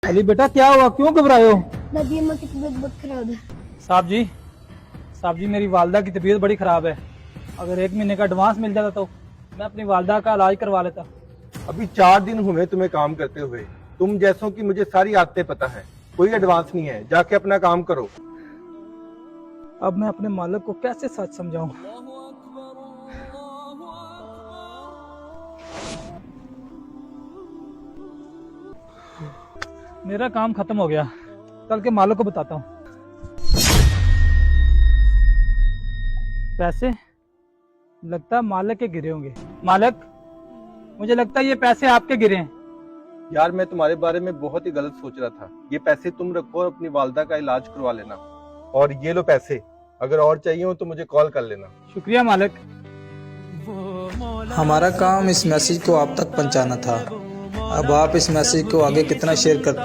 अली बेटा क्या हुआ, क्यों घबराए हो? दादी अम्मा की तबीयत बहुत खराब है। साहब जी मेरी वालदा की तबीयत बड़ी खराब है। अगर 1 महीने का एडवांस मिल जाता तो मैं अपनी वालदा का इलाज करवा लेता। अभी 4 दिन हुए तुम्हें काम करते हुए। तुम जैसों की मुझे सारी आदतें पता है। कोई एडवांस नहीं है, जाके अपना काम करो। अब मैं अपने मालिक को कैसे सच समझाऊं? मेरा काम खत्म हो गया, कल के मालिक को बताता हूँ। पैसे लगता है मालिक के गिरे होंगे। मालिक, मुझे लगता है ये पैसे आपके गिरे हैं। यार मैं तुम्हारे बारे में बहुत ही गलत सोच रहा था। ये पैसे तुम रखो और अपनी वालदा का इलाज करवा लेना। और ये लो पैसे, अगर और चाहिए हो तो मुझे कॉल कर लेना। शुक्रिया मालिक। हमारा काम इस मैसेज को आप तक पहुंचाना था। अब आप इस मैसेज को आगे कितना शेयर करते